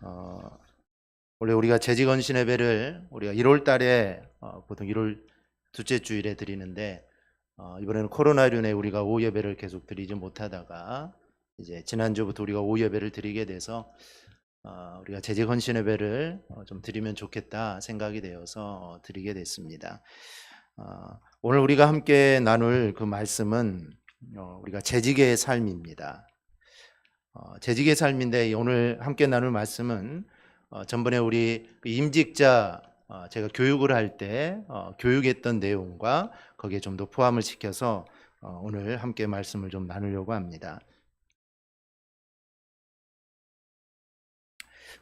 어, 원래 우리가 재직언신 예배를 우리가 1월 달에 보통 1월 둘째 주일에 드리는데 이번에는 코로나로 인해 우리가 오후 예배를 계속 드리지 못하다가 이제 지난주부터 우리가 오후 예배를 드리게 돼서 우리가 재직언신 예배를 좀 드리면 좋겠다 생각이 되어서 드리게 됐습니다. 오늘 우리가 함께 나눌 그 말씀은 우리가 재직의 삶입니다. 재직의 삶인데 오늘 함께 나눌 말씀은 전번에 우리 임직자 제가 교육을 할 때 교육했던 내용과 거기에 좀 더 포함을 시켜서 오늘 함께 말씀을 좀 나누려고 합니다.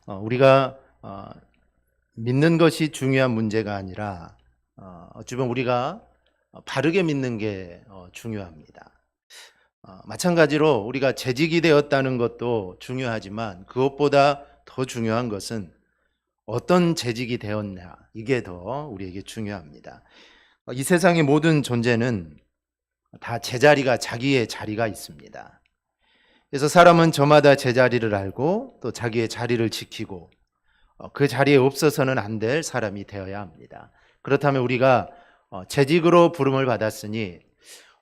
우리가 믿는 것이 중요한 문제가 아니라 어찌 보면 우리가 바르게 믿는 게 중요합니다. 마찬가지로 우리가 재직이 되었다는 것도 중요하지만 그것보다 더 중요한 것은 어떤 재직이 되었냐, 이게 더 우리에게 중요합니다. 이 세상의 모든 존재는 다 제자리가 자기의 자리가 있습니다. 그래서 사람은 저마다 제자리를 알고 또 자기의 자리를 지키고 그 자리에 없어서는 안 될 사람이 되어야 합니다. 그렇다면 우리가 재직으로 부름을 받았으니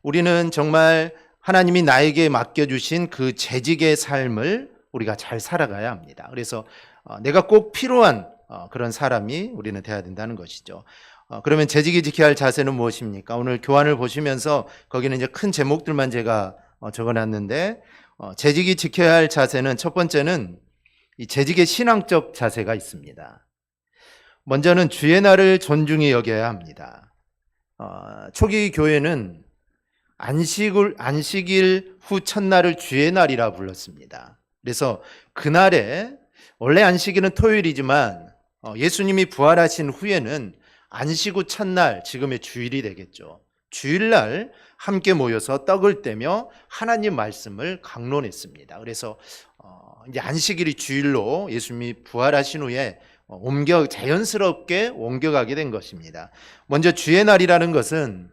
우리는 정말 하나님이 나에게 맡겨주신 그 재직의 삶을 우리가 잘 살아가야 합니다. 그래서 내가 꼭 필요한 그런 사람이 우리는 돼야 된다는 것이죠. 그러면 재직이 지켜야 할 자세는 무엇입니까? 오늘 교환을 보시면서 거기는 이제 큰 제목들만 제가 적어놨는데 재직이 지켜야 할 자세는 첫 번째는 이 재직의 신앙적 자세가 있습니다. 먼저는 주의 날을 존중히 여겨야 합니다. 초기 교회는 안식일 후 첫날을 주의 날이라 불렀습니다. 그래서 그날에 원래 안식일은 토요일이지만 예수님이 부활하신 후에는 안식 후 첫날, 지금의 주일이 되겠죠. 주일날 함께 모여서 떡을 떼며 하나님 말씀을 강론했습니다. 그래서 이제 안식일이 주일로 예수님이 부활하신 후에 자연스럽게 옮겨가게 된 것입니다. 먼저 주의 날이라는 것은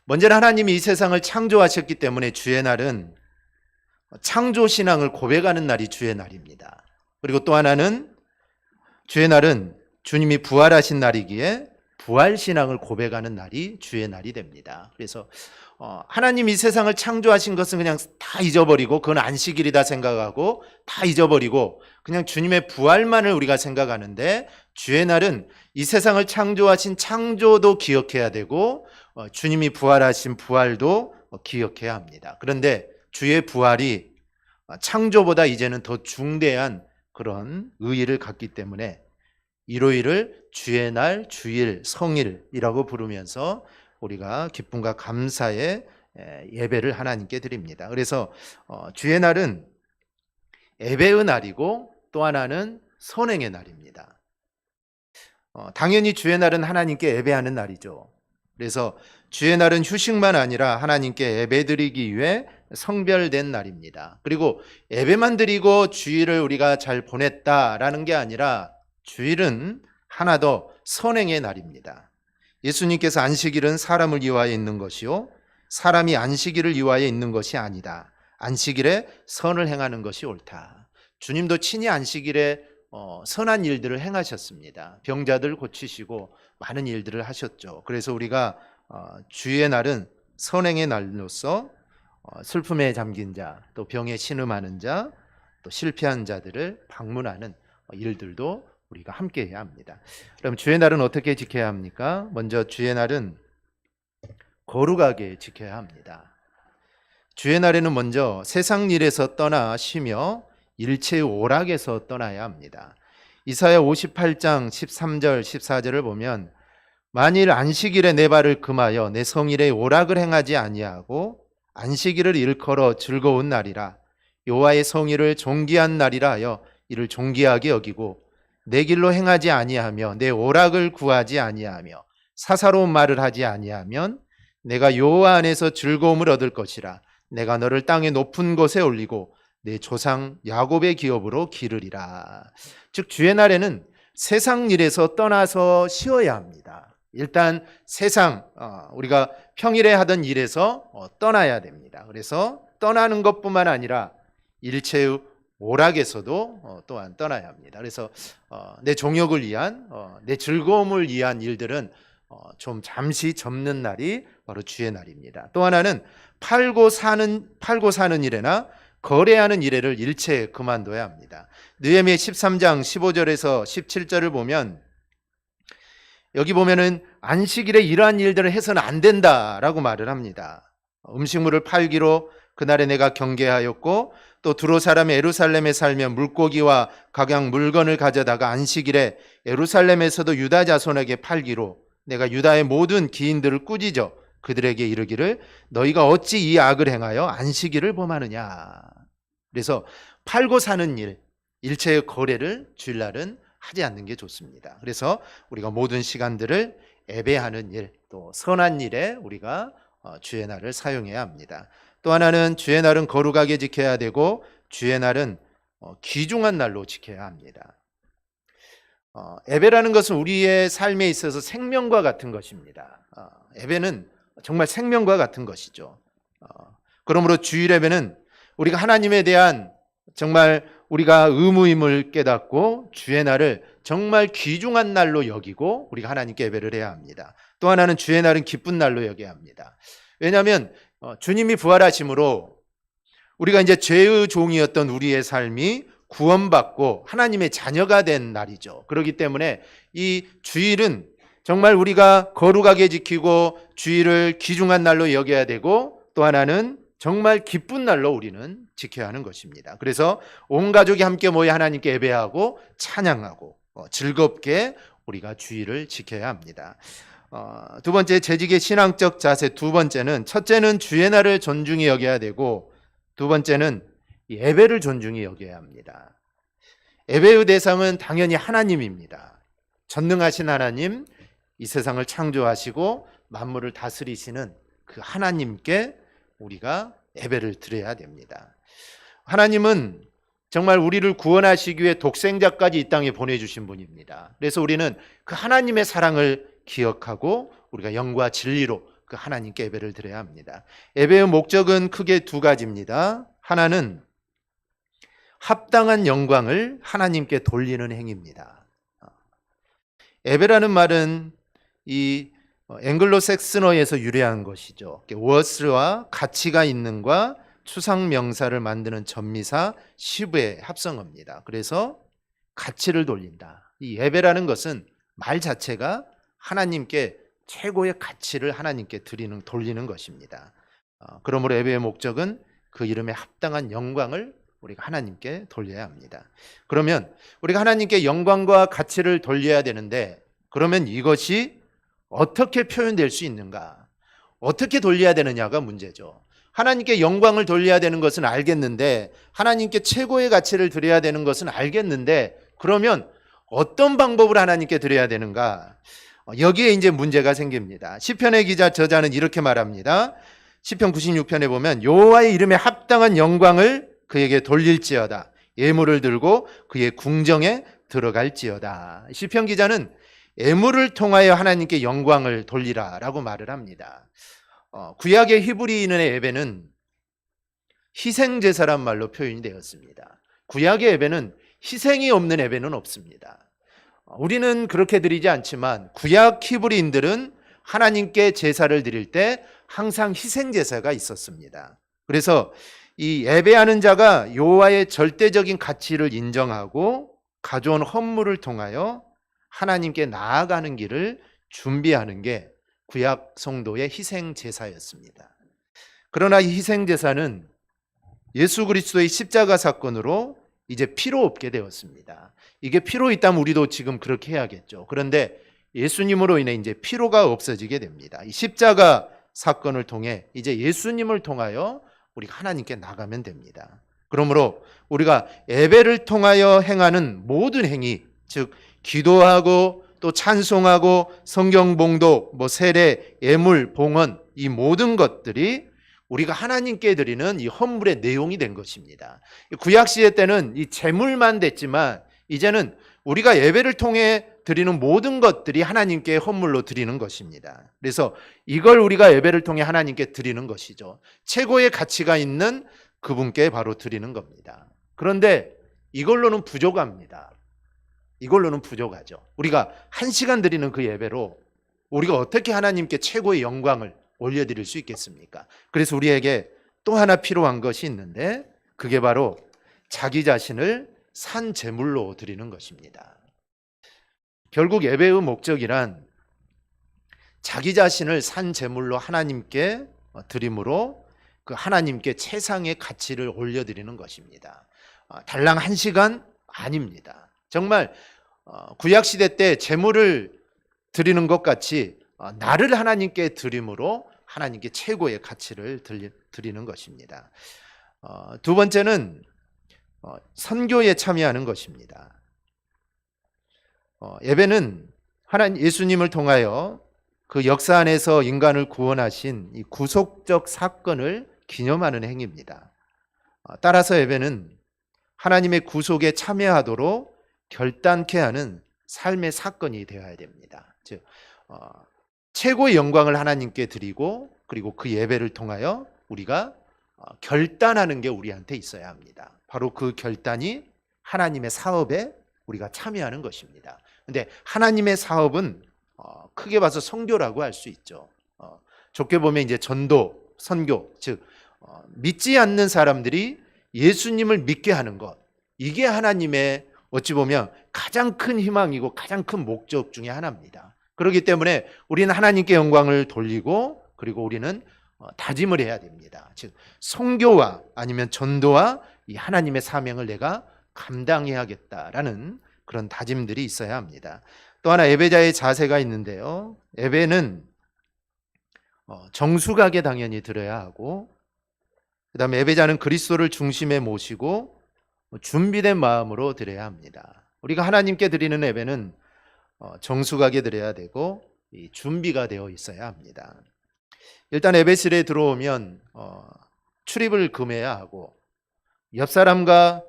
먼저는 하나님이 이 세상을 창조하셨기 때문에 주의 날은 창조신앙을 고백하는 날이 주의 날입니다. 그리고 또 하나는 주의 날은 주님이 부활하신 날이기에 부활신앙을 고백하는 날이 주의 날이 됩니다. 그래서 하나님 이 세상을 창조하신 것은 그냥 다 잊어버리고 그건 안식일이다 생각하고 다 잊어버리고 그냥 주님의 부활만을 우리가 생각하는데 주의 날은 이 세상을 창조하신 창조도 기억해야 되고 주님이 부활하신 부활도 기억해야 합니다. 그런데 주의 부활이 창조보다 이제는 더 중대한 그런 의의를 갖기 때문에 일요일을 주의 날, 주일, 성일이라고 부르면서 우리가 기쁨과 감사의 예배를 하나님께 드립니다. 그래서 주의 날은 예배의 날이고 또 하나는 선행의 날입니다. 당연히 주의 날은 하나님께 예배하는 날이죠. 그래서 주의 날은 휴식만 아니라 하나님께 예배드리기 위해 성별된 날입니다. 그리고 예배만 드리고 주일을 우리가 잘 보냈다라는 게 아니라 주일은 하나 더 선행의 날입니다. 예수님께서 안식일은 사람을 위하여 있는 것이요 사람이 안식일을 위하여 있는 것이 아니다. 안식일에 선을 행하는 것이 옳다. 주님도 친히 안식일에 선한 일들을 행하셨습니다. 병자들 고치시고 많은 일들을 하셨죠. 그래서 우리가 주의 날은 선행의 날로서 슬픔에 잠긴 자, 또 병에 신음하는 자, 또 실패한 자들을 방문하는 일들도 우리가 함께 해야 합니다. 그럼 주의 날은 어떻게 지켜야 합니까? 먼저 주의 날은 거룩하게 지켜야 합니다. 주의 날에는 먼저 세상 일에서 떠나 쉬며 일체의 오락에서 떠나야 합니다. 이사야 58장 13절 14절을 보면 만일 안식일에 내 발을 금하여 내 성일에 오락을 행하지 아니하고 안식일을 일컬어 즐거운 날이라 여호와의 성일을 존귀한 날이라 하여 이를 존귀하게 여기고 내 길로 행하지 아니하며 내 오락을 구하지 아니하며 사사로운 말을 하지 아니하면 내가 여호와 안에서 즐거움을 얻을 것이라 내가 너를 땅의 높은 곳에 올리고 내 조상 야곱의 기업으로 기르리라. 즉 주의 날에는 세상 일에서 떠나서 쉬어야 합니다. 일단 세상 우리가 평일에 하던 일에서 떠나야 됩니다. 그래서 떠나는 것뿐만 아니라 일체의 오락에서도 또한 떠나야 합니다. 그래서 내 종욕을 위한 내 즐거움을 위한 일들은 좀 잠시 접는 날이 바로 주의 날입니다. 또 하나는 팔고 사는 일에나 거래하는 일에를 일체 그만둬야 합니다. 느헤미야 13장 15절에서 17절을 보면 여기 보면은 안식일에 이러한 일들을 해서는 안 된다라고 말을 합니다. 음식물을 팔기로 그날에 내가 경계하였고 또 두로 사람이 예루살렘에 살며 물고기와 각양 물건을 가져다가 안식일에 예루살렘에서도 유다 자손에게 팔기로 내가 유다의 모든 기인들을 꾸짖어 그들에게 이르기를 너희가 어찌 이 악을 행하여 안식일을 범하느냐. 그래서 팔고 사는 일, 일체의 거래를 주일날은 하지 않는 게 좋습니다. 그래서 우리가 모든 시간들을 예배하는 일, 또 선한 일에 우리가 주의 날을 사용해야 합니다. 또 하나는 주의 날은 거룩하게 지켜야 되고 주의 날은 귀중한 날로 지켜야 합니다. 예배라는 것은 우리의 삶에 있어서 생명과 같은 것입니다. 예배는 정말 생명과 같은 것이죠. 그러므로 주일 예배는 우리가 하나님에 대한 정말 우리가 의무임을 깨닫고 주의 날을 정말 귀중한 날로 여기고 우리가 하나님께 예배를 해야 합니다. 또 하나는 주의 날은 기쁜 날로 여겨야 합니다. 왜냐하면 주님이 부활하심으로 우리가 이제 죄의 종이었던 우리의 삶이 구원받고 하나님의 자녀가 된 날이죠. 그렇기 때문에 이 주일은 정말 우리가 거룩하게 지키고 주일을 귀중한 날로 여겨야 되고 또 하나는 정말 기쁜 날로 우리는 지켜야 하는 것입니다. 그래서 온 가족이 함께 모여 하나님께 예배하고 찬양하고 즐겁게 우리가 주일을 지켜야 합니다. 두 번째, 재직의 신앙적 자세. 두 번째는, 첫째는 주의 날을 존중히 여겨야 되고 두 번째는 예배를 존중히 여겨야 합니다. 예배의 대상은 당연히 하나님입니다. 전능하신 하나님, 이 세상을 창조하시고 만물을 다스리시는 그 하나님께 우리가 예배를 드려야 됩니다. 하나님은 정말 우리를 구원하시기 위해 독생자까지 이 땅에 보내주신 분입니다. 그래서 우리는 그 하나님의 사랑을 기억하고 우리가 영과 진리로 그 하나님께 예배를 드려야 합니다. 예배의 목적은 크게 두 가지입니다. 하나는 합당한 영광을 하나님께 돌리는 행위입니다. 예배라는 말은 이 앵글로색슨어에서 유래한 것이죠. worth와 가치가 있는과 추상 명사를 만드는 전미사 시브의 합성어입니다. 그래서 가치를 돌린다. 이 예배라는 것은 말 자체가 하나님께 최고의 가치를 하나님께 돌리는 것입니다. 그러므로 예배의 목적은 그 이름에 합당한 영광을 우리가 하나님께 돌려야 합니다. 그러면 우리가 하나님께 영광과 가치를 돌려야 되는데 그러면 이것이 어떻게 표현될 수 있는가? 어떻게 돌려야 되느냐가 문제죠. 하나님께 영광을 돌려야 되는 것은 알겠는데 하나님께 최고의 가치를 드려야 되는 것은 알겠는데 그러면 어떤 방법을 하나님께 드려야 되는가? 여기에 이제 문제가 생깁니다. 시편의 기자 저자는 이렇게 말합니다. 시편 96편에 보면 여호와의 이름에 합당한 영광을 그에게 돌릴지어다. 예물을 들고 그의 궁정에 들어갈지어다. 시편 기자는 예물을 통하여 하나님께 영광을 돌리라라고 말을 합니다. 구약의 히브리인의 예배는 희생제사란 말로 표현이 되었습니다. 구약의 예배는 희생이 없는 예배는 없습니다. 우리는 그렇게 드리지 않지만 구약 히브리인들은 하나님께 제사를 드릴 때 항상 희생제사가 있었습니다. 그래서 이 예배하는 자가 여호와의 절대적인 가치를 인정하고 가져온 헌물을 통하여 하나님께 나아가는 길을 준비하는 게 구약 성도의 희생제사였습니다. 그러나 이 희생제사는 예수 그리스도의 십자가 사건으로 이제 필요 없게 되었습니다. 이게 필요 있다면 우리도 지금 그렇게 해야겠죠. 그런데 예수님으로 인해 이제 필요가 없어지게 됩니다. 이 십자가 사건을 통해 이제 예수님을 통하여 우리가 하나님께 나가면 됩니다. 그러므로 우리가 예배를 통하여 행하는 모든 행위, 즉 기도하고 또 찬송하고 성경 봉독, 세례, 예물, 봉헌 이 모든 것들이 우리가 하나님께 드리는 이 헌물의 내용이 된 것입니다. 구약 시대 때는 이 제물만 됐지만 이제는 우리가 예배를 통해 드리는 모든 것들이 하나님께 헌물로 드리는 것입니다. 그래서 이걸 우리가 예배를 통해 하나님께 드리는 것이죠. 최고의 가치가 있는 그분께 바로 드리는 겁니다. 그런데 이걸로는 부족합니다. 이걸로는 부족하죠. 우리가 1시간 드리는 그 예배로 우리가 어떻게 하나님께 최고의 영광을 올려드릴 수 있겠습니까? 그래서 우리에게 또 하나 필요한 것이 있는데 그게 바로 자기 자신을 산 제물로 드리는 것입니다. 결국 예배의 목적이란 자기 자신을 산 제물로 하나님께 드림으로 그 하나님께 최상의 가치를 올려드리는 것입니다. 달랑 1시간 아닙니다. 정말 구약시대 때 제물을 드리는 것 같이 나를 하나님께 드림으로 하나님께 최고의 가치를 드리는 것입니다. 두 번째는 선교에 참여하는 것입니다. 예배는 하나님 예수님을 통하여 그 역사 안에서 인간을 구원하신 이 구속적 사건을 기념하는 행위입니다. 따라서 예배는 하나님의 구속에 참여하도록 결단케 하는 삶의 사건이 되어야 됩니다. 즉 최고의 영광을 하나님께 드리고 그리고 그 예배를 통하여 우리가 결단하는 게 우리한테 있어야 합니다. 바로 그 결단이 하나님의 사업에 우리가 참여하는 것입니다. 근데 하나님의 사업은 크게 봐서 선교라고 할 수 있죠. 좋게 보면 이제 전도, 선교, 즉 믿지 않는 사람들이 예수님을 믿게 하는 것, 이게 하나님의 어찌 보면 가장 큰 희망이고 가장 큰 목적 중에 하나입니다. 그렇기 때문에 우리는 하나님께 영광을 돌리고 그리고 우리는 다짐을 해야 됩니다. 즉 선교와 아니면 전도와 이 하나님의 사명을 내가 감당해야겠다라는 그런 다짐들이 있어야 합니다. 또 하나 예배자의 자세가 있는데요. 예배는 정숙하게 당연히 드려야 하고 그다음에 예배자는 그리스도를 중심에 모시고 준비된 마음으로 드려야 합니다. 우리가 하나님께 드리는 예배는 정숙하게 드려야 되고 준비가 되어 있어야 합니다. 일단 예배실에 들어오면 출입을 금해야 하고 옆 사람과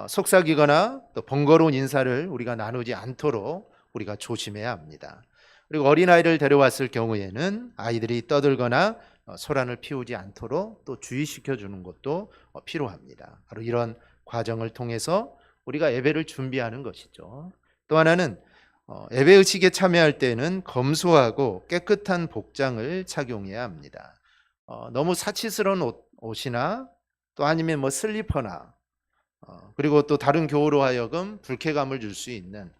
속삭이거나 또 번거로운 인사를 우리가 나누지 않도록 우리가 조심해야 합니다. 그리고 어린아이를 데려왔을 경우에는 아이들이 떠들거나 소란을 피우지 않도록 또 주의시켜 주는 것도 필요합니다. 바로 이런 과정을 통해서 우리가 예배를 준비하는 것이죠. 또 하나는 예배의식에 참여할 때는 검소하고 깨끗한 복장을 착용해야 합니다. 너무 사치스러운 옷이나 또 아니면 뭐 슬리퍼나 그리고 또 다른 교우로 하여금 불쾌감을 줄 수 있는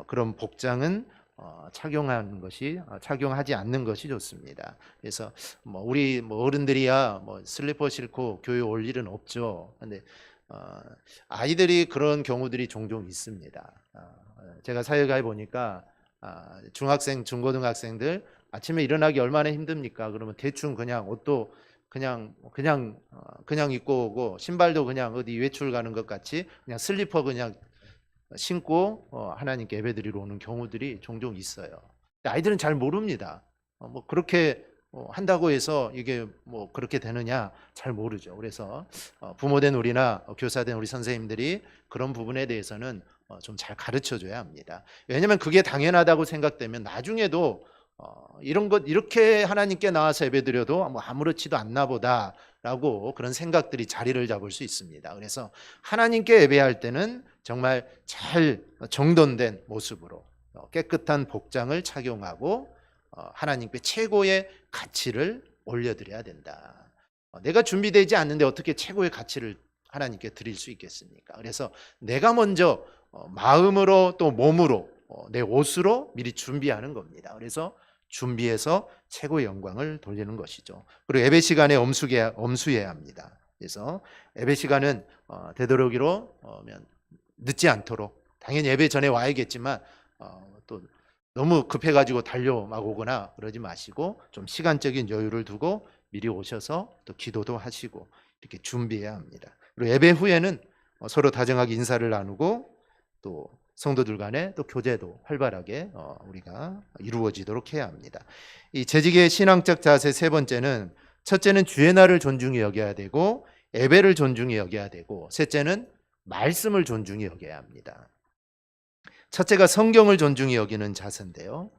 그런 복장은 착용하지 않는 것이 좋습니다. 그래서 우리 어른들이야 슬리퍼 신고 교회 올 일은 없죠. 근데 아이들이 그런 경우들이 종종 있습니다. 제가 사회가에 보니까 중학생, 중고등학생들 아침에 일어나기 얼마나 힘듭니까? 그러면 대충 그냥 옷도 그냥 입고 오고 신발도 그냥 어디 외출 가는 것 같이 그냥 슬리퍼 그냥 신고 하나님께 예배드리러 오는 경우들이 종종 있어요. 아이들은 잘 모릅니다. 그렇게 한다고 해서 이게 그렇게 되느냐 잘 모르죠. 그래서 부모된 우리나 교사된 우리 선생님들이 그런 부분에 대해서는 좀 잘 가르쳐 줘야 합니다. 왜냐하면 그게 당연하다고 생각되면 나중에도 이런 것 이렇게 하나님께 나와서 예배드려도 아무렇지도 않나 보다라고 그런 생각들이 자리를 잡을 수 있습니다. 그래서 하나님께 예배할 때는 정말 잘 정돈된 모습으로 깨끗한 복장을 착용하고 하나님께 최고의 가치를 올려드려야 된다. 내가 준비되지 않는데 어떻게 최고의 가치를 하나님께 드릴 수 있겠습니까? 그래서 내가 먼저 마음으로 또 몸으로 내 옷으로 미리 준비하는 겁니다. 그래서 준비해서 최고의 영광을 돌리는 것이죠. 그리고 예배 시간에 엄수해야 합니다. 그래서 예배 시간은 되도록이로 늦지 않도록 당연히 예배 전에 와야겠지만 또 너무 급해가지고 달려 막 오거나 그러지 마시고 좀 시간적인 여유를 두고 미리 오셔서 또 기도도 하시고 이렇게 준비해야 합니다. 그리고 예배 후에는 서로 다정하게 인사를 나누고 또 성도들 간에 또 교제도 활발하게 우리가 이루어지도록 해야 합니다. 이 재직의 신앙적 자세 세 번째는 첫째는 주의 날을 존중히 여겨야 되고 예배를 존중히 여겨야 되고 셋째는 말씀을 존중히 여겨야 합니다. 첫째가 성경을 존중히 여기는 자세인데요.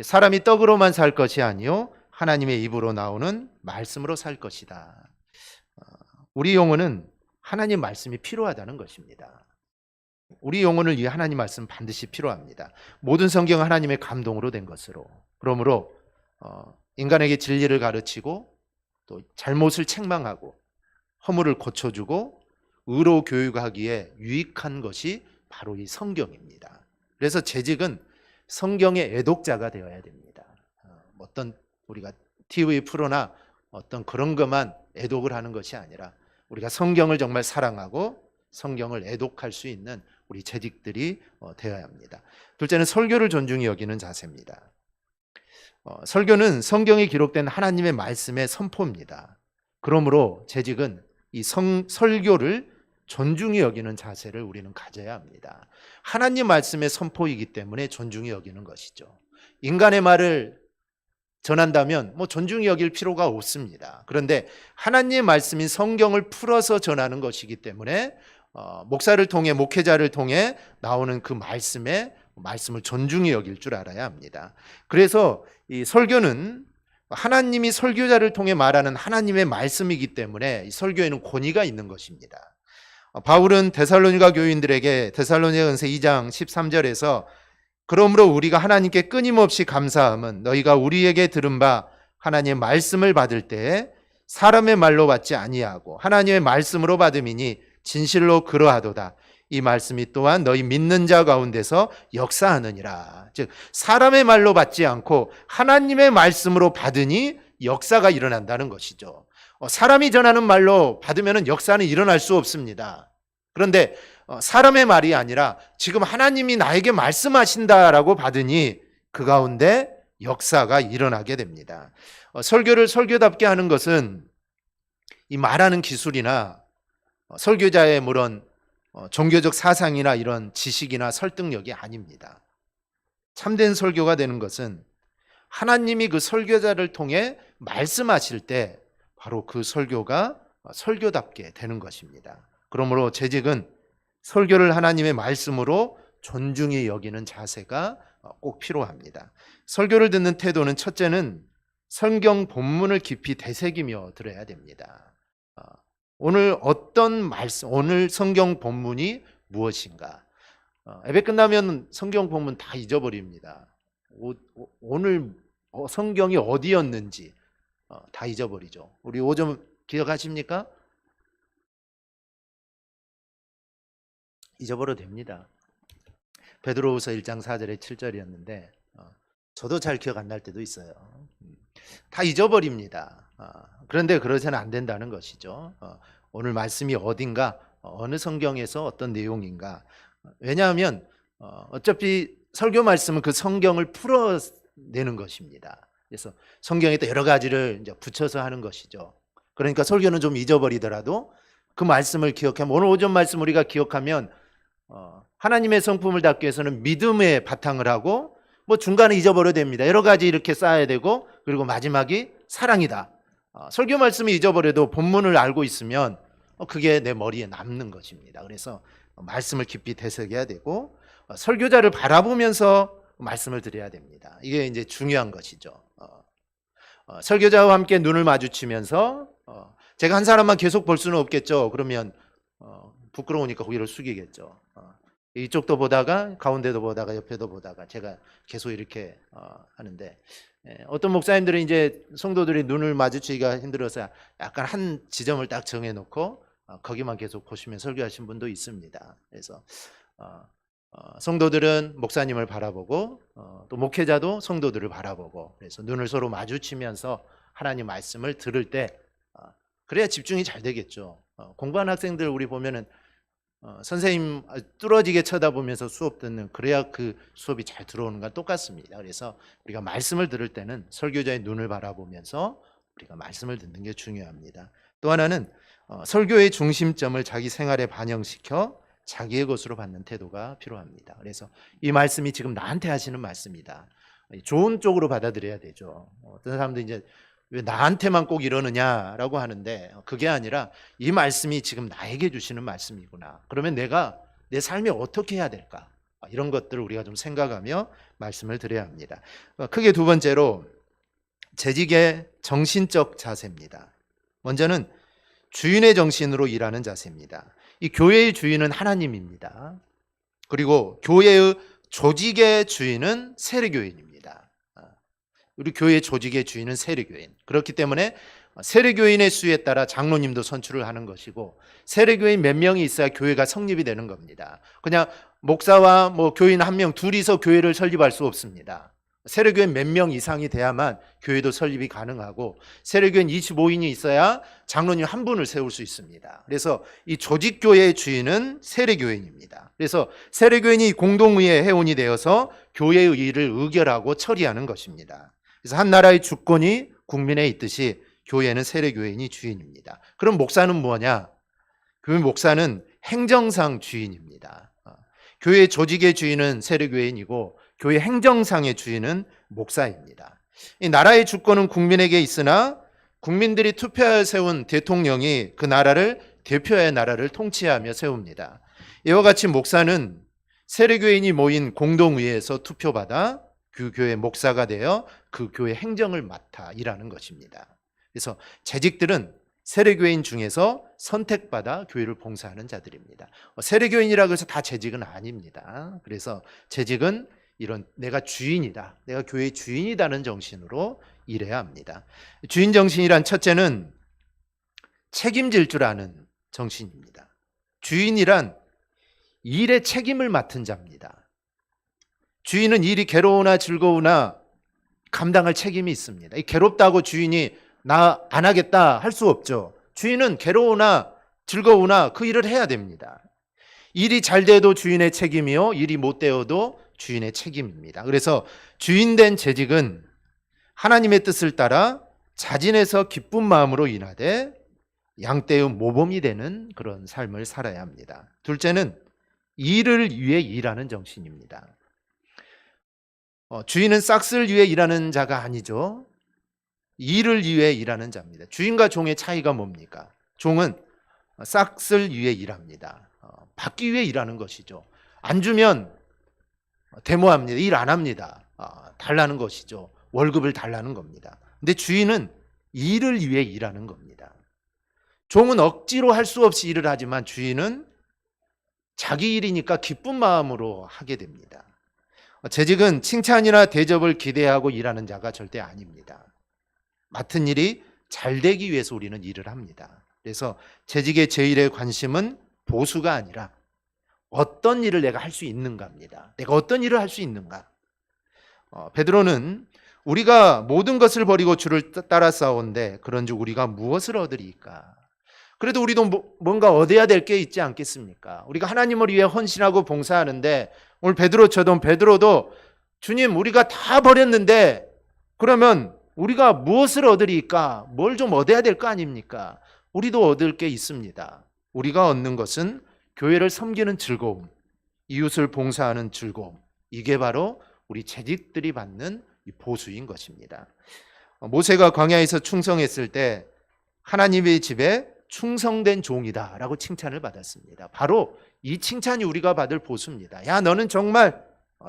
사람이 떡으로만 살 것이 아니요 하나님의 입으로 나오는 말씀으로 살 것이다. 우리 용어는 하나님 말씀이 필요하다는 것입니다. 우리 영혼을 위해 하나님 말씀 반드시 필요합니다. 모든 성경은 하나님의 감동으로 된 것으로. 그러므로 인간에게 진리를 가르치고 또 잘못을 책망하고 허물을 고쳐주고 의로 교육하기에 유익한 것이 바로 이 성경입니다. 그래서 재직은 성경의 애독자가 되어야 됩니다. 어떤 우리가 TV 프로나 어떤 그런 것만 애독을 하는 것이 아니라 우리가 성경을 정말 사랑하고 성경을 애독할 수 있는 우리 재직들이 되어야 합니다. 둘째는 설교를 존중히 여기는 자세입니다. 설교는 성경에 기록된 하나님의 말씀의 선포입니다. 그러므로 재직은 이 설교를 존중히 여기는 자세를 우리는 가져야 합니다. 하나님 말씀의 선포이기 때문에 존중히 여기는 것이죠. 인간의 말을 전한다면 존중히 여길 필요가 없습니다. 그런데 하나님의 말씀인 성경을 풀어서 전하는 것이기 때문에 목사를 통해 목회자를 통해 나오는 그 말씀을 존중히 여길 줄 알아야 합니다. 그래서 이 설교는 하나님이 설교자를 통해 말하는 하나님의 말씀이기 때문에 이 설교에는 권위가 있는 것입니다. 바울은 데살로니가 교인들에게 데살로니가전서 2장 13절에서 그러므로 우리가 하나님께 끊임없이 감사함은 너희가 우리에게 들은 바 하나님의 말씀을 받을 때에 사람의 말로 받지 아니하고 하나님의 말씀으로 받음이니 진실로 그러하도다. 이 말씀이 또한 너희 믿는 자 가운데서 역사하느니라. 즉 사람의 말로 받지 않고 하나님의 말씀으로 받으니 역사가 일어난다는 것이죠. 사람이 전하는 말로 받으면 역사는 일어날 수 없습니다. 그런데 사람의 말이 아니라 지금 하나님이 나에게 말씀하신다라고 받으니 그 가운데 역사가 일어나게 됩니다. 설교를 설교답게 하는 것은 이 말하는 기술이나 설교자의 물론 종교적 사상이나 이런 지식이나 설득력이 아닙니다. 참된 설교가 되는 것은 하나님이 그 설교자를 통해 말씀하실 때 바로 그 설교가 설교답게 되는 것입니다. 그러므로 재직은 설교를 하나님의 말씀으로 존중히 여기는 자세가 꼭 필요합니다. 설교를 듣는 태도는 첫째는 성경 본문을 깊이 되새기며 들어야 됩니다. 오늘 어떤 말씀, 오늘 성경 본문이 무엇인가? 예배 끝나면 성경 본문 다 잊어버립니다. 오늘 성경이 어디였는지 다 잊어버리죠. 우리 5점 기억하십니까? 잊어버려도 됩니다. 베드로후서 1장 4절에 7절이었는데 저도 잘 기억 안 날 때도 있어요. 다 잊어버립니다. 그런데 그러서는 안 된다는 것이죠. 오늘 말씀이 어딘가, 어느 성경에서 어떤 내용인가. 왜냐하면 어차피 설교 말씀은 그 성경을 풀어내는 것입니다. 그래서 성경에 또 여러 가지를 이제 붙여서 하는 것이죠. 그러니까 설교는 좀 잊어버리더라도 그 말씀을 기억하면, 오늘 오전 말씀 우리가 기억하면 하나님의 성품을 닫기 위해서는 믿음에 바탕을 하고 중간에 잊어버려야 됩니다. 여러 가지 이렇게 쌓아야 되고, 그리고 마지막이 사랑이다. 설교 말씀이 잊어버려도 본문을 알고 있으면 그게 내 머리에 남는 것입니다. 그래서 말씀을 깊이 되새겨야 되고 설교자를 바라보면서 말씀을 드려야 됩니다. 이게 이제 중요한 것이죠. 설교자와 함께 눈을 마주치면서 제가 한 사람만 계속 볼 수는 없겠죠. 그러면 부끄러우니까 고개를 숙이겠죠. 이쪽도 보다가 가운데도 보다가 옆에도 보다가 제가 계속 이렇게 하는데, 어떤 목사님들은 이제 성도들이 눈을 마주치기가 힘들어서 약간 한 지점을 딱 정해놓고 거기만 계속 보시면 설교하신 분도 있습니다. 그래서 성도들은 목사님을 바라보고 또 목회자도 성도들을 바라보고, 그래서 눈을 서로 마주치면서 하나님 말씀을 들을 때 그래야 집중이 잘 되겠죠. 공부하는 학생들 우리 보면은 선생님 뚫어지게 쳐다보면서 수업 듣는, 그래야 그 수업이 잘 들어오는 건 똑같습니다. 그래서 우리가 말씀을 들을 때는 설교자의 눈을 바라보면서 우리가 말씀을 듣는 게 중요합니다. 또 하나는 설교의 중심점을 자기 생활에 반영시켜 자기의 것으로 받는 태도가 필요합니다. 그래서 이 말씀이 지금 나한테 하시는 말씀이다. 좋은 쪽으로 받아들여야 되죠. 어떤 사람도 이제 왜 나한테만 꼭 이러느냐라고 하는데, 그게 아니라 이 말씀이 지금 나에게 주시는 말씀이구나. 그러면 내가 내 삶이 어떻게 해야 될까? 이런 것들을 우리가 좀 생각하며 말씀을 드려야 합니다. 크게 두 번째로 재직의 정신적 자세입니다. 먼저는 주인의 정신으로 일하는 자세입니다. 이 교회의 주인은 하나님입니다. 그리고 교회의 조직의 주인은 세례교인입니다. 우리 교회 조직의 주인은 세례교인. 그렇기 때문에 세례교인의 수에 따라 장로님도 선출을 하는 것이고, 세례교인 몇 명이 있어야 교회가 성립이 되는 겁니다. 그냥 목사와 교인 한 명, 둘이서 교회를 설립할 수 없습니다. 세례교인 몇 명 이상이 돼야만 교회도 설립이 가능하고, 세례교인 25인이 있어야 장로님 한 분을 세울 수 있습니다. 그래서 이 조직교회의 주인은 세례교인입니다. 그래서 세례교인이 공동의회 회원이 되어서 교회의 일을 의결하고 처리하는 것입니다. 그래서 한 나라의 주권이 국민에 있듯이 교회는 세례교인이 주인입니다. 그럼 목사는 뭐냐? 교회 목사는 행정상 주인입니다. 교회 조직의 주인은 세례교인이고 교회 행정상의 주인은 목사입니다. 이 나라의 주권은 국민에게 있으나 국민들이 투표하여 세운 대통령이 그 나라를 대표하여 나라를 통치하며 세웁니다. 이와 같이 목사는 세례교인이 모인 공동의회에서 투표받아 그 교회 목사가 되어 그 교회 행정을 맡아 일하는 것입니다. 그래서 재직들은 세례교인 중에서 선택받아 교회를 봉사하는 자들입니다. 세례교인이라고 해서 다 재직은 아닙니다. 그래서 재직은 이런 내가 주인이다, 내가 교회의 주인이다는 정신으로 일해야 합니다. 주인 정신이란 첫째는 책임질 줄 아는 정신입니다. 주인이란 일의 책임을 맡은 자입니다. 주인은 일이 괴로우나 즐거우나 감당할 책임이 있습니다. 괴롭다고 주인이 나 안 하겠다 할 수 없죠. 주인은 괴로우나 즐거우나 그 일을 해야 됩니다. 일이 잘 돼도 주인의 책임이요, 일이 못 되어도 주인의 책임입니다. 그래서 주인된 재직은 하나님의 뜻을 따라 자진해서 기쁜 마음으로 일하되 양떼의 모범이 되는 그런 삶을 살아야 합니다. 둘째는 일을 위해 일하는 정신입니다. 주인은 싹쓸 위해 일하는 자가 아니죠. 일을 위해 일하는 자입니다. 주인과 종의 차이가 뭡니까? 종은 싹쓸 위해 일합니다. 받기 위해 일하는 것이죠. 안 주면 데모합니다. 일 안 합니다. 달라는 것이죠. 월급을 달라는 겁니다. 근데 주인은 일을 위해 일하는 겁니다. 종은 억지로 할 수 없이 일을 하지만 주인은 자기 일이니까 기쁜 마음으로 하게 됩니다. 재직은 칭찬이나 대접을 기대하고 일하는 자가 절대 아닙니다. 맡은 일이 잘 되기 위해서 우리는 일을 합니다. 그래서 재직의 제일의 관심은 보수가 아니라 어떤 일을 내가 할 수 있는가입니다. 내가 어떤 일을 할 수 있는가. 베드로는 우리가 모든 것을 버리고 주를 따라 싸운데 그런즉 우리가 무엇을 얻으리까? 그래도 우리도 뭔가 얻어야 될 게 있지 않겠습니까? 우리가 하나님을 위해 헌신하고 봉사하는데, 오늘 베드로처럼 베드로도 주님 우리가 다 버렸는데 그러면 우리가 무엇을 얻으리까? 뭘 좀 얻어야 될 거 아닙니까? 우리도 얻을 게 있습니다. 우리가 얻는 것은 교회를 섬기는 즐거움, 이웃을 봉사하는 즐거움, 이게 바로 우리 재직들이 받는 보수인 것입니다. 모세가 광야에서 충성했을 때 하나님의 집에 충성된 종이다 라고 칭찬을 받았습니다. 바로 이 칭찬이 우리가 받을 보수입니다. 야, 너는 정말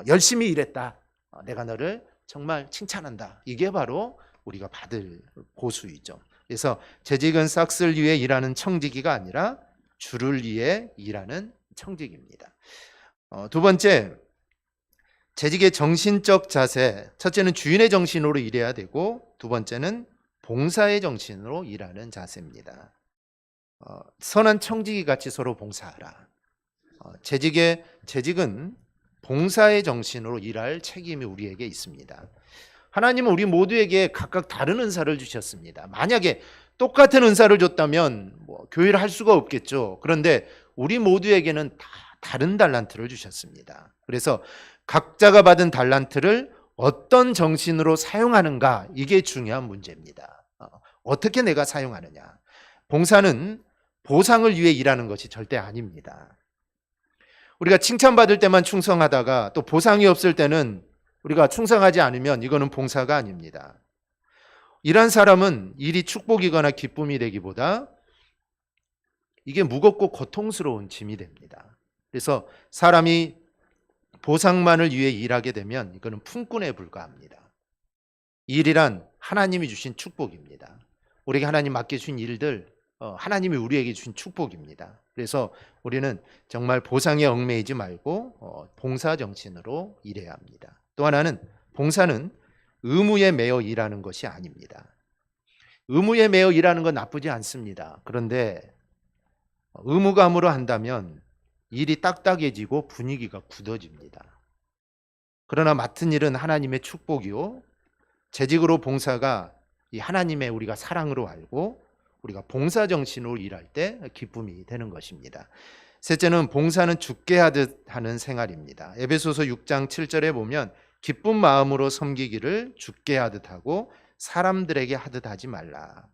열심히 일했다, 내가 너를 정말 칭찬한다. 이게 바로 우리가 받을 보수이죠. 그래서 재직은 싹쓸 위해 일하는 청지기가 아니라 주를 위해 일하는 청직입니다. 두 번째, 재직의 정신적 자세. 첫째는 주인의 정신으로 일해야 되고, 두 번째는 봉사의 정신으로 일하는 자세입니다. 선한 청지기 같이 서로 봉사하라. 재직은 봉사의 정신으로 일할 책임이 우리에게 있습니다. 하나님은 우리 모두에게 각각 다른 은사를 주셨습니다. 만약에 똑같은 은사를 줬다면 교회를 할 수가 없겠죠. 그런데 우리 모두에게는 다 다른 달란트를 주셨습니다. 그래서 각자가 받은 달란트를 어떤 정신으로 사용하는가, 이게 중요한 문제입니다. 어떻게 내가 사용하느냐. 봉사는 보상을 위해 일하는 것이 절대 아닙니다. 우리가 칭찬받을 때만 충성하다가 또 보상이 없을 때는 우리가 충성하지 않으면 이거는 봉사가 아닙니다. 이런 사람은 일이 축복이거나 기쁨이 되기보다 이게 무겁고 고통스러운 짐이 됩니다. 그래서 사람이 보상만을 위해 일하게 되면 이거는 품꾼에 불과합니다. 일이란 하나님이 주신 축복입니다. 우리에게 하나님 맡겨주신 일들, 하나님이 우리에게 주신 축복입니다. 그래서 우리는 정말 보상에 얽매이지 말고 봉사 정신으로 일해야 합니다. 또 하나는 봉사는 의무에 매여 일하는 것이 아닙니다. 의무에 매여 일하는 건 나쁘지 않습니다. 그런데 의무감으로 한다면 일이 딱딱해지고 분위기가 굳어집니다. 그러나 맡은 일은 하나님의 축복이요, 재직으로 봉사가 이 하나님의 우리가 사랑으로 알고 우리가 봉사 정신으로 일할 때 기쁨이 되는 것입니다. 셋째는 봉사는 죽게 하듯 하는 생활입니다. 에베소서 6장 7절에 보면 기쁜 마음으로 섬기기를 죽게 하듯 하고 사람들에게 하듯 하지 말라.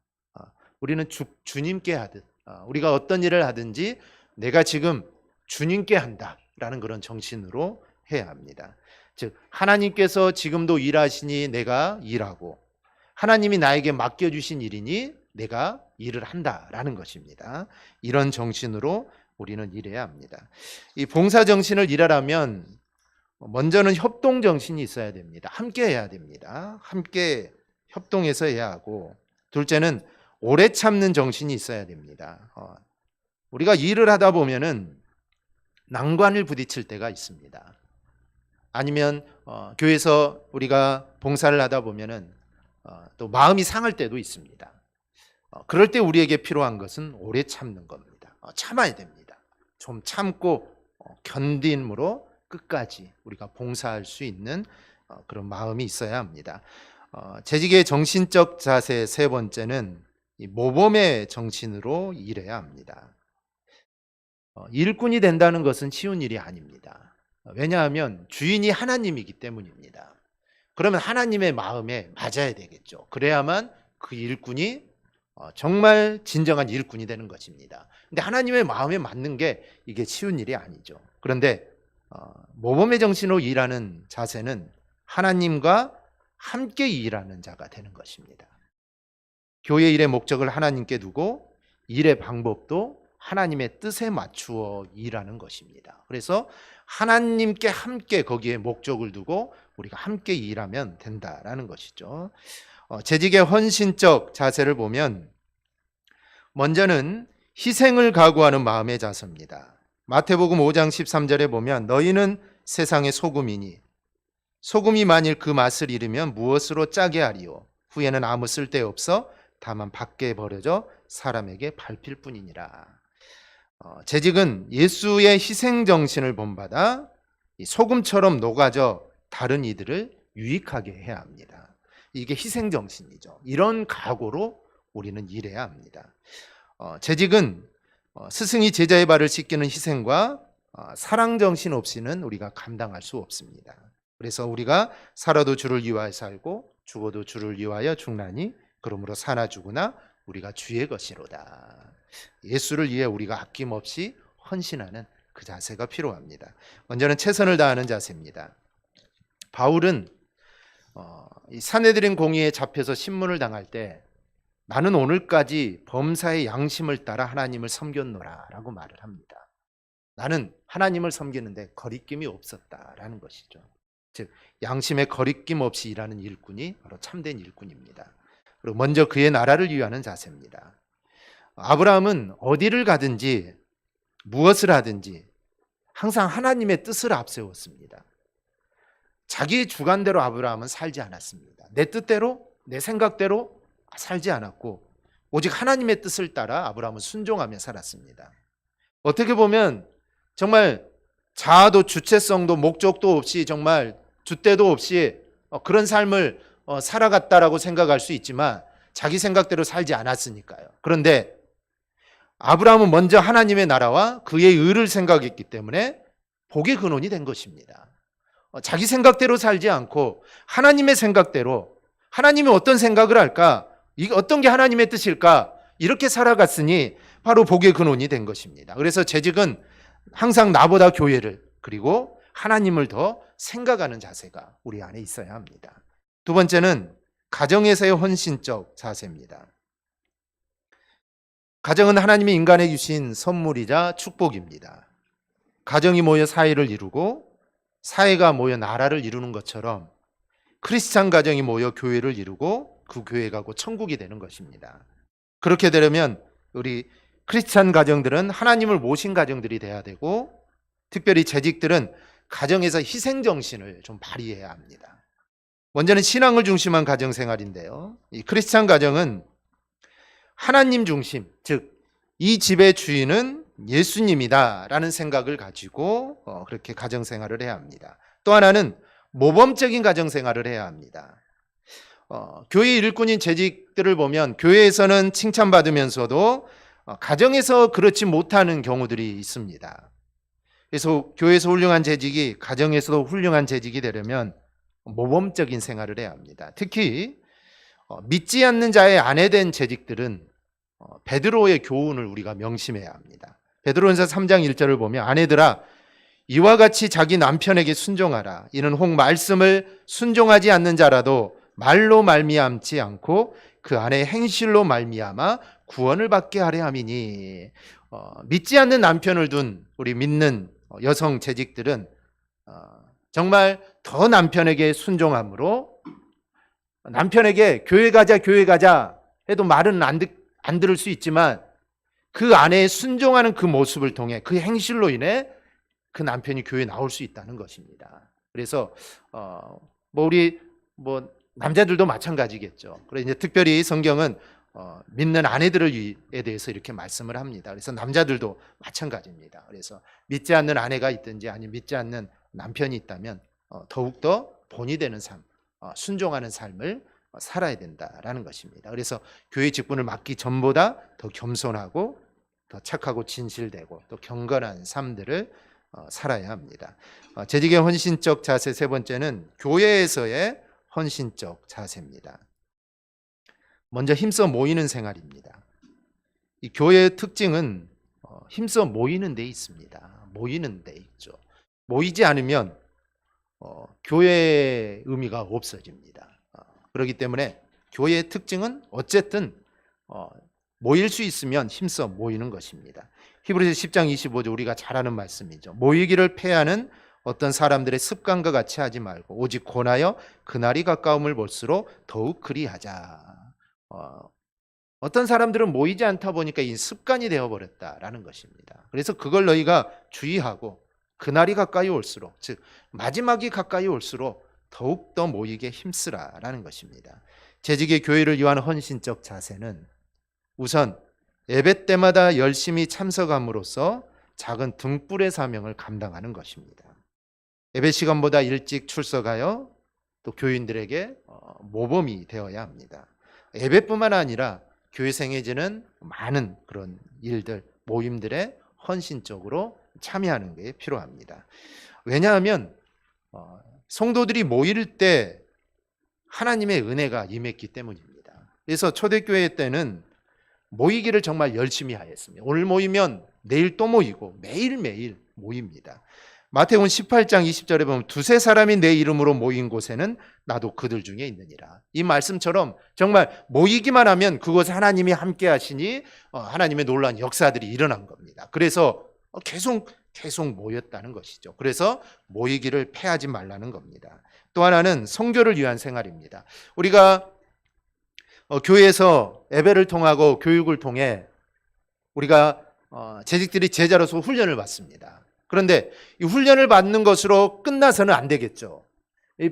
우리는 주님께 하듯, 우리가 어떤 일을 하든지 내가 지금 주님께 한다라는 그런 정신으로 해야 합니다. 즉 하나님께서 지금도 일하시니 내가 일하고, 하나님이 나에게 맡겨주신 일이니 내가 일을 한다라는 것입니다. 이런 정신으로 우리는 일해야 합니다. 이 봉사 정신을 일하려면 먼저는 협동 정신이 있어야 됩니다. 함께 해야 됩니다. 함께 협동해서 해야 하고, 둘째는 오래 참는 정신이 있어야 됩니다. 우리가 일을 하다 보면은 난관을 부딪힐 때가 있습니다. 아니면 교회에서 우리가 봉사를 하다 보면은 또 마음이 상할 때도 있습니다. 그럴 때 우리에게 필요한 것은 오래 참는 겁니다. 참아야 됩니다. 좀 참고 견딤으로 끝까지 우리가 봉사할 수 있는 그런 마음이 있어야 합니다. 재직의 정신적 자세 세 번째는 이 모범의 정신으로 일해야 합니다. 일꾼이 된다는 것은 쉬운 일이 아닙니다. 왜냐하면 주인이 하나님이기 때문입니다. 그러면 하나님의 마음에 맞아야 되겠죠. 그래야만 그 일꾼이 정말 진정한 일꾼이 되는 것입니다. 근데 하나님의 마음에 맞는 게 이게 쉬운 일이 아니죠. 그런데 모범의 정신으로 일하는 자세는 하나님과 함께 일하는 자가 되는 것입니다. 교회 일의 목적을 하나님께 두고 일의 방법도 하나님의 뜻에 맞추어 일하는 것입니다. 그래서 하나님께 함께 거기에 목적을 두고 우리가 함께 일하면 된다라는 것이죠. 재직의 헌신적 자세를 보면 먼저는 희생을 각오하는 마음의 자세입니다. 마태복음 5장 13절에 보면 너희는 세상의 소금이니 소금이 만일 그 맛을 잃으면 무엇으로 짜게 하리요? 후에는 아무 쓸데없어 다만 밖에 버려져 사람에게 밟힐 뿐이니라. 재직은 예수의 희생 정신을 본받아 소금처럼 녹아져 다른 이들을 유익하게 해야 합니다. 이게 희생 정신이죠. 이런 각오로 우리는 일해야 합니다. 재직은 스승이 제자의 발을 씻기는 희생과 사랑 정신 없이는 우리가 감당할 수 없습니다. 그래서 우리가 살아도 주를 위하여 살고 죽어도 주를 위하여 죽나니 그러므로 사나 죽으나 우리가 주의 것이로다. 예수를 위해 우리가 아낌없이 헌신하는 그 자세가 필요합니다. 먼저는 최선을 다하는 자세입니다. 바울은 이 산헤드린 공의에 잡혀서 신문을 당할 때 나는 오늘까지 범사의 양심을 따라 하나님을 섬겼노라 라고 말을 합니다. 나는 하나님을 섬기는데 거리낌이 없었다라는 것이죠. 즉 양심에 거리낌 없이 일하는 일꾼이 바로 참된 일꾼입니다. 그리고 먼저 그의 나라를 위하는 자세입니다. 아브라함은 어디를 가든지 무엇을 하든지 항상 하나님의 뜻을 앞세웠습니다. 자기의 주관대로 아브라함은 살지 않았습니다. 내 뜻대로, 내 생각대로 살지 않았고 오직 하나님의 뜻을 따라 아브라함은 순종하며 살았습니다. 어떻게 보면 정말 자아도 주체성도 목적도 없이 정말 줏대도 없이 그런 삶을 살아갔다라고 생각할 수 있지만 자기 생각대로 살지 않았으니까요. 그런데 아브라함은 먼저 하나님의 나라와 그의 의를 생각했기 때문에 복의 근원이 된 것입니다. 자기 생각대로 살지 않고 하나님의 생각대로, 하나님이 어떤 생각을 할까? 이게 어떤 게 하나님의 뜻일까? 이렇게 살아갔으니 바로 복의 근원이 된 것입니다. 그래서 재직은 항상 나보다 교회를 그리고 하나님을 더 생각하는 자세가 우리 안에 있어야 합니다. 두 번째는 가정에서의 헌신적 자세입니다. 가정은 하나님이 인간에게 주신 선물이자 축복입니다. 가정이 모여 사회를 이루고 사회가 모여 나라를 이루는 것처럼 크리스찬 가정이 모여 교회를 이루고 그 교회가 곧 천국이 되는 것입니다. 그렇게 되려면 우리 크리스찬 가정들은 하나님을 모신 가정들이 돼야 되고, 특별히 재직들은 가정에서 희생정신을 좀 발휘해야 합니다. 먼저는 신앙을 중심한 가정생활인데요. 이 크리스찬 가정은 하나님 중심, 즉 이 집의 주인은 예수님이다라는 생각을 가지고 그렇게 가정생활을 해야 합니다. 또 하나는 모범적인 가정생활을 해야 합니다. 교회 일꾼인 재직들을 보면 교회에서는 칭찬받으면서도 가정에서 그렇지 못하는 경우들이 있습니다. 그래서 교회에서 훌륭한 재직이 가정에서도 훌륭한 재직이 되려면 모범적인 생활을 해야 합니다. 특히 믿지 않는 자의 아내 된 재직들은 베드로의 교훈을 우리가 명심해야 합니다. 베드로전서 3장 1절을 보면 아내들아 이와 같이 자기 남편에게 순종하라. 이는 혹 말씀을 순종하지 않는 자라도 말로 말미암지 않고 그 안에 행실로 말미암아 구원을 받게 하려 함이니. 믿지 않는 남편을 둔 우리 믿는 여성 재직들은 정말 더 남편에게 순종함으로 남편에게 교회 가자 해도 말은 안 들을 수 있지만 그 아내의 순종하는 그 모습을 통해 그 행실로 인해 그 남편이 교회에 나올 수 있다는 것입니다. 그래서 우리 남자들도 마찬가지겠죠. 그래서 이제 특별히 성경은 믿는 아내들에 대해서 이렇게 말씀을 합니다. 그래서 남자들도 마찬가지입니다. 그래서 믿지 않는 아내가 있든지 아니면 믿지 않는 남편이 있다면 더욱더 본이 되는 삶, 순종하는 삶을 살아야 된다라는 것입니다. 그래서 교회 직분을 맡기 전보다 더 겸손하고 더 착하고 진실되고 또 경건한 삶들을 살아야 합니다. 재직의 헌신적 자세 세 번째는 교회에서의 헌신적 자세입니다. 먼저 힘써 모이는 생활입니다. 이 교회의 특징은 힘써 모이는 데 있습니다. 모이는 데 있죠. 모이지 않으면 교회의 의미가 없어집니다. 그렇기 때문에 교회의 특징은 어쨌든 모일 수 있으면 힘써 모이는 것입니다. 히브리서 10장 25절 우리가 잘 아는 말씀이죠. 모이기를 패하는 어떤 사람들의 습관과 같이 하지 말고 오직 권하여 그날이 가까움을 볼수록 더욱 그리하자. 어떤 사람들은 모이지 않다 보니까 이 습관이 되어버렸다라는 것입니다. 그래서 그걸 너희가 주의하고 그날이 가까이 올수록, 즉 마지막이 가까이 올수록 더욱더 모이게 힘쓰라라는 것입니다. 재직의 교회를 위한 헌신적 자세는 우선 예배 때마다 열심히 참석함으로써 작은 등불의 사명을 감당하는 것입니다. 예배 시간보다 일찍 출석하여 또 교인들에게 모범이 되어야 합니다. 예배뿐만 아니라 교회 생애지는 많은 그런 일들, 모임들에 헌신적으로 참여하는 게 필요합니다. 왜냐하면 성도들이 모일 때 하나님의 은혜가 임했기 때문입니다. 그래서 초대교회 때는 모이기를 정말 열심히 하였습니다. 오늘 모이면 내일 또 모이고 매일매일 모입니다. 마태복음 18장 20절에 보면 두세 사람이 내 이름으로 모인 곳에는 나도 그들 중에 있느니라. 이 말씀처럼 정말 모이기만 하면 그곳에 하나님이 함께 하시니 하나님의 놀라운 역사들이 일어난 겁니다. 그래서 계속 모였다는 것이죠. 그래서 모이기를 패하지 말라는 겁니다. 또 하나는 선교를 위한 생활입니다. 우리가 교회에서 예배를 통하고 교육을 통해 우리가 재직들이 제자로서 훈련을 받습니다. 그런데 이 훈련을 받는 것으로 끝나서는 안 되겠죠.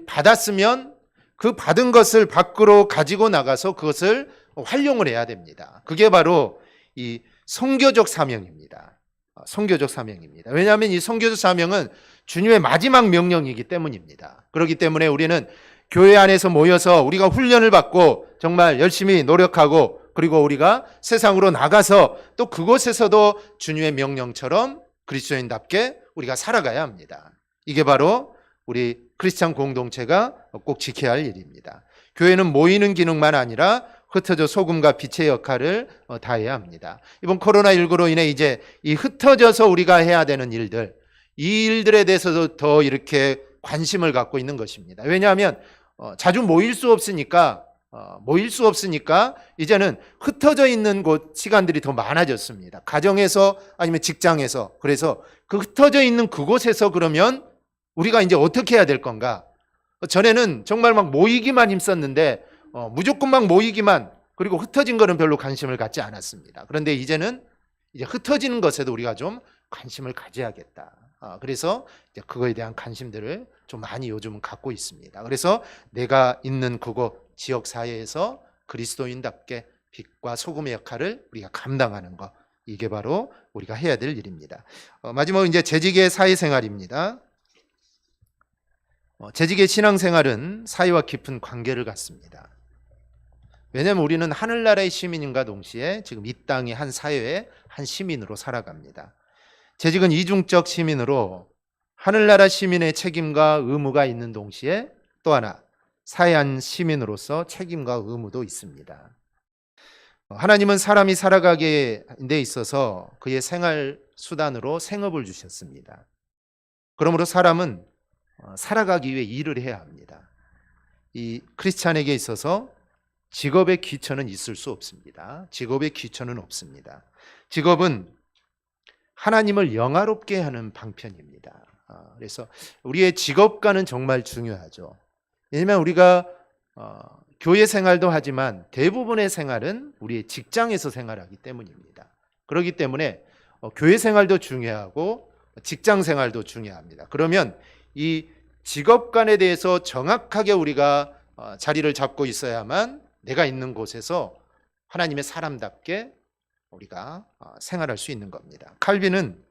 받았으면 그 받은 것을 밖으로 가지고 나가서 그것을 활용을 해야 됩니다. 그게 바로 이 선교적 사명입니다. 선교적 사명입니다. 왜냐하면 이 선교적 사명은 주님의 마지막 명령이기 때문입니다. 그렇기 때문에 우리는 교회 안에서 모여서 우리가 훈련을 받고 정말 열심히 노력하고 그리고 우리가 세상으로 나가서 또 그곳에서도 주님의 명령처럼 그리스도인답게 우리가 살아가야 합니다. 이게 바로 우리 크리스찬 공동체가 꼭 지켜야 할 일입니다. 교회는 모이는 기능만 아니라 흩어져 소금과 빛의 역할을 다해야 합니다. 이번 코로나19로 인해 이제 이 흩어져서 우리가 해야 되는 일들, 이 일들에 대해서도 더 이렇게 관심을 갖고 있는 것입니다. 왜냐하면 자주 모일 수 없으니까 이제는 흩어져 있는 곳 시간들이 더 많아졌습니다. 가정에서 아니면 직장에서. 그래서 그 흩어져 있는 그곳에서 그러면 우리가 이제 어떻게 해야 될 건가? 전에는 정말 막 모이기만 힘썼는데 무조건 막 모이기만 그리고 흩어진 거는 별로 관심을 갖지 않았습니다. 그런데 이제는 이제 흩어지는 것에도 우리가 좀 관심을 가져야겠다. 그래서 이제 그거에 대한 관심들을 좀 많이 요즘은 갖고 있습니다. 그래서 내가 있는 그곳 지역 사회에서 그리스도인답게 빛과 소금의 역할을 우리가 감당하는 것, 이게 바로 우리가 해야 될 일입니다. 마지막으로 이제 재직의 사회생활입니다. 재직의 신앙생활은 사회와 깊은 관계를 갖습니다. 왜냐하면 우리는 하늘나라의 시민인과 동시에 지금 이 땅의 한 사회의 한 시민으로 살아갑니다. 재직은 이중적 시민으로 하늘나라 시민의 책임과 의무가 있는 동시에 또 하나 사회 한 시민으로서 책임과 의무도 있습니다. 하나님은 사람이 살아가게 데 있어서 그의 생활 수단으로 생업을 주셨습니다. 그러므로 사람은 살아가기 위해 일을 해야 합니다. 이 크리스찬에게 있어서 직업의 귀천은 있을 수 없습니다. 직업의 귀천은 없습니다. 직업은 하나님을 영화롭게 하는 방편입니다. 그래서 우리의 직업과는 정말 중요하죠. 왜냐하면 우리가 교회 생활도 하지만 대부분의 생활은 우리의 직장에서 생활하기 때문입니다. 그렇기 때문에 교회 생활도 중요하고 직장 생활도 중요합니다. 그러면 이 직업관에 대해서 정확하게 우리가 자리를 잡고 있어야만 내가 있는 곳에서 하나님의 사람답게 우리가 생활할 수 있는 겁니다. 칼빈은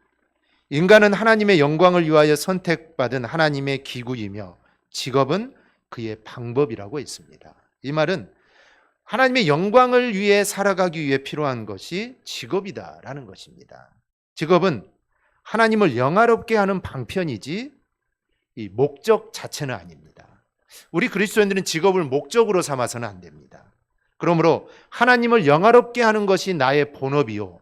인간은 하나님의 영광을 위하여 선택받은 하나님의 기구이며 직업은 그의 방법이라고 했습니다. 이 말은 하나님의 영광을 위해 살아가기 위해 필요한 것이 직업이다라는 것입니다. 직업은 하나님을 영화롭게 하는 방편이지 이 목적 자체는 아닙니다. 우리 그리스도인들은 직업을 목적으로 삼아서는 안 됩니다. 그러므로 하나님을 영화롭게 하는 것이 나의 본업이요,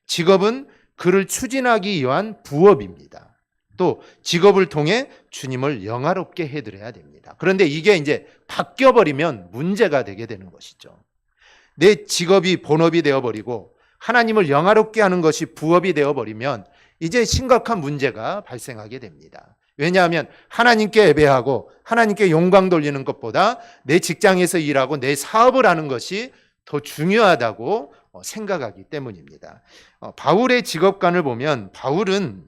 직업은 그를 추진하기 위한 부업입니다. 또 직업을 통해 주님을 영화롭게 해드려야 됩니다. 그런데 이게 이제 바뀌어버리면 문제가 되게 되는 것이죠. 내 직업이 본업이 되어버리고 하나님을 영화롭게 하는 것이 부업이 되어버리면 이제 심각한 문제가 발생하게 됩니다. 왜냐하면 하나님께 예배하고 하나님께 영광 돌리는 것보다 내 직장에서 일하고 내 사업을 하는 것이 더 중요하다고 생각하기 때문입니다. 바울의 직업관을 보면 바울은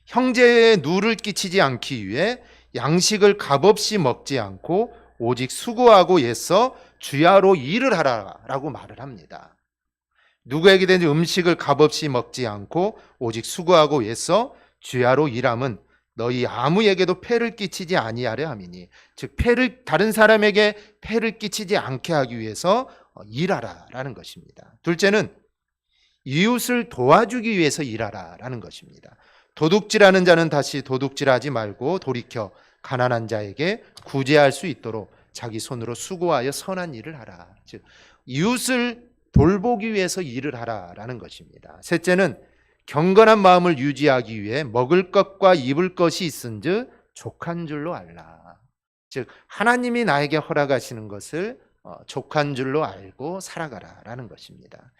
형제에 누를 끼치지 않기 위해 양식을 값없이 먹지 않고 오직 수고하고 애써 주야로 일을 하라라고 말을 합니다. 누구에게든지 음식을 값없이 먹지 않고 오직 수고하고 애써 주야로 일함은 너희 아무에게도 폐를 끼치지 아니하려 함이니, 즉 다른 사람에게 폐를 끼치지 않게 하기 위해서 일하라라는 것입니다. 둘째는 이웃을 도와주기 위해서 일하라라는 것입니다. 도둑질하는 자는 다시 도둑질하지 말고 돌이켜 가난한 자에게 구제할 수 있도록 자기 손으로 수고하여 선한 일을 하라. 즉 이웃을 돌보기 위해서 일을 하라라는 것입니다. 셋째는 경건한 마음을 유지하기 위해 먹을 것과 입을 것이 있은즉 족한 줄로 알라. 즉 하나님이 나에게 허락하시는 것을 족한 줄로 알고 살아가라라는 것입니다.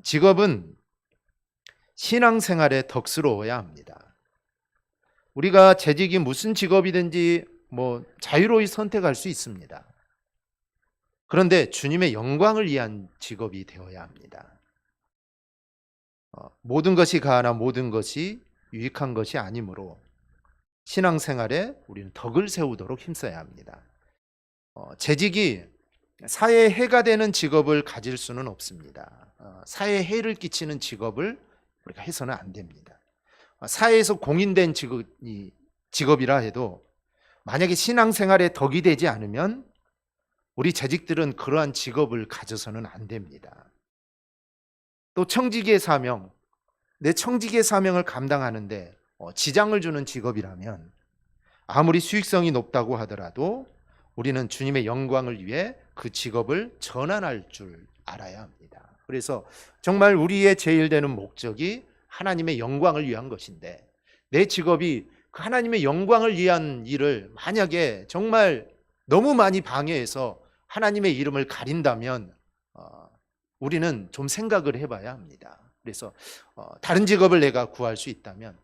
직업은 신앙생활에 덕스러워야 합니다. 우리가 재직이 무슨 직업이든지 자유로이 선택할 수 있습니다. 그런데 주님의 영광을 위한 직업이 되어야 합니다. 모든 것이 가하나 모든 것이 유익한 것이 아니므로 신앙생활에 우리는 덕을 세우도록 힘써야 합니다. 재직이 사회에 해가 되는 직업을 가질 수는 없습니다. 사회에 해를 끼치는 직업을 우리가 해서는 안 됩니다. 사회에서 공인된 직업이라 해도 만약에 신앙생활에 덕이 되지 않으면 우리 재직들은 그러한 직업을 가져서는 안 됩니다. 또 청지기의 사명, 내 청지기의 사명을 감당하는데 지장을 주는 직업이라면 아무리 수익성이 높다고 하더라도 우리는 주님의 영광을 위해 그 직업을 전환할 줄 알아야 합니다. 그래서 정말 우리의 제일 되는 목적이 하나님의 영광을 위한 것인데, 내 직업이 그 하나님의 영광을 위한 일을 만약에 정말 너무 많이 방해해서 하나님의 이름을 가린다면 우리는 좀 생각을 해봐야 합니다. 그래서 다른 직업을 내가 구할 수 있다면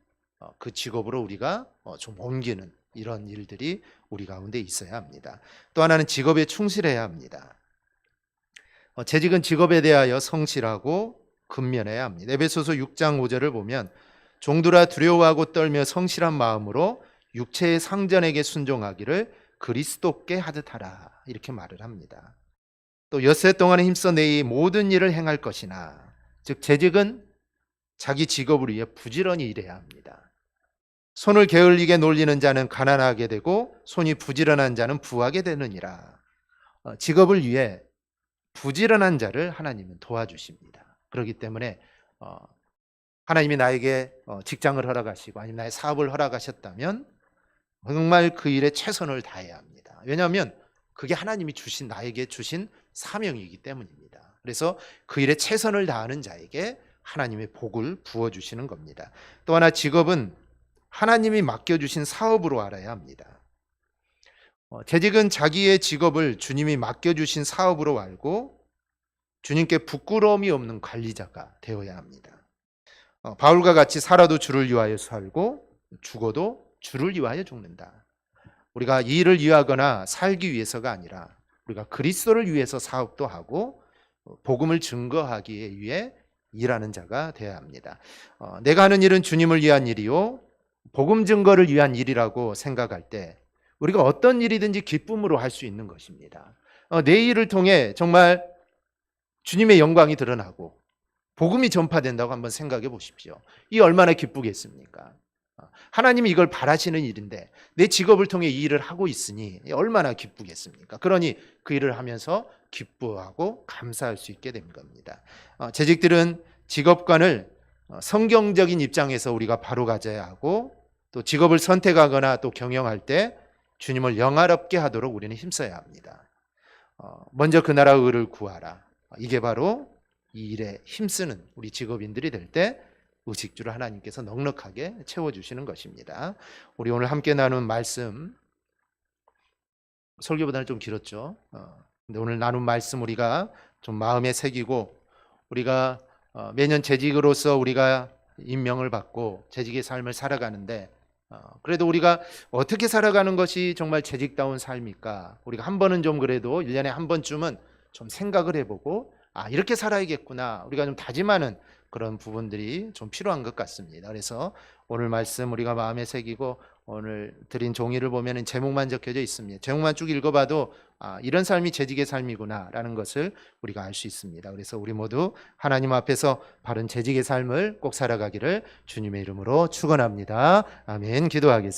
그 직업으로 우리가 좀 옮기는 이런 일들이 우리 가운데 있어야 합니다. 또 하나는 직업에 충실해야 합니다. 재직은 직업에 대하여 성실하고 근면해야 합니다. 에베소서 6장 5절을 보면 종들아 두려워하고 떨며 성실한 마음으로 육체의 상전에게 순종하기를 그리스도께 하듯 하라, 이렇게 말을 합니다. 또 엿새 동안에 힘써 내 모든 일을 행할 것이나, 즉 재직은 자기 직업을 위해 부지런히 일해야 합니다. 손을 게을리게 놀리는 자는 가난하게 되고 손이 부지런한 자는 부하게 되느니라. 직업을 위해 부지런한 자를 하나님은 도와주십니다. 그렇기 때문에 하나님이 나에게 직장을 허락하시고 아니면 나의 사업을 허락하셨다면 정말 그 일에 최선을 다해야 합니다. 왜냐하면 그게 하나님이 주신, 나에게 주신 사명이기 때문입니다. 그래서 그 일에 최선을 다하는 자에게 하나님의 복을 부어주시는 겁니다. 또 하나, 직업은 하나님이 맡겨주신 사업으로 알아야 합니다. 재직은 자기의 직업을 주님이 맡겨주신 사업으로 알고 주님께 부끄러움이 없는 관리자가 되어야 합니다. 바울과 같이 살아도 주를 위하여 살고 죽어도 주를 위하여 죽는다. 우리가 이 일을 위하거나 살기 위해서가 아니라 우리가 그리스도를 위해서 사업도 하고 복음을 증거하기 위해 일하는 자가 되어야 합니다. 내가 하는 일은 주님을 위한 일이요 복음 증거를 위한 일이라고 생각할 때 우리가 어떤 일이든지 기쁨으로 할 수 있는 것입니다. 내 일을 통해 정말 주님의 영광이 드러나고 복음이 전파된다고 한번 생각해 보십시오. 이 얼마나 기쁘겠습니까? 하나님이 이걸 바라시는 일인데 내 직업을 통해 이 일을 하고 있으니 얼마나 기쁘겠습니까? 그러니 그 일을 하면서 기뻐하고 감사할 수 있게 된 겁니다. 재직들은 직업관을 성경적인 입장에서 우리가 바로 가져야 하고 또 직업을 선택하거나 또 경영할 때 주님을 영화롭게 하도록 우리는 힘써야 합니다. 먼저 그 나라 의를 구하라. 이게 바로 이 일에 힘쓰는 우리 직업인들이 될 때 의식주를 하나님께서 넉넉하게 채워주시는 것입니다. 우리 오늘 함께 나눈 말씀, 설교보다는 좀 길었죠. 근데 오늘 나눈 말씀 우리가 좀 마음에 새기고 우리가 매년 재직으로서 우리가 임명을 받고 재직의 삶을 살아가는데 그래도 우리가 어떻게 살아가는 것이 정말 재직다운 삶일까? 우리가 한 번은 좀 그래도 1년에 한 번쯤은 좀 생각을 해보고 이렇게 살아야겠구나. 우리가 좀 다짐하는 그런 부분들이 좀 필요한 것 같습니다. 그래서 오늘 말씀 우리가 마음에 새기고 오늘 드린 종이를 보면 제목만 적혀져 있습니다. 제목만 쭉 읽어봐도 이런 삶이 재직의 삶이구나 라는 것을 우리가 알 수 있습니다. 그래서 우리 모두 하나님 앞에서 바른 재직의 삶을 꼭 살아가기를 주님의 이름으로 축원합니다. 아멘. 기도하겠습니다.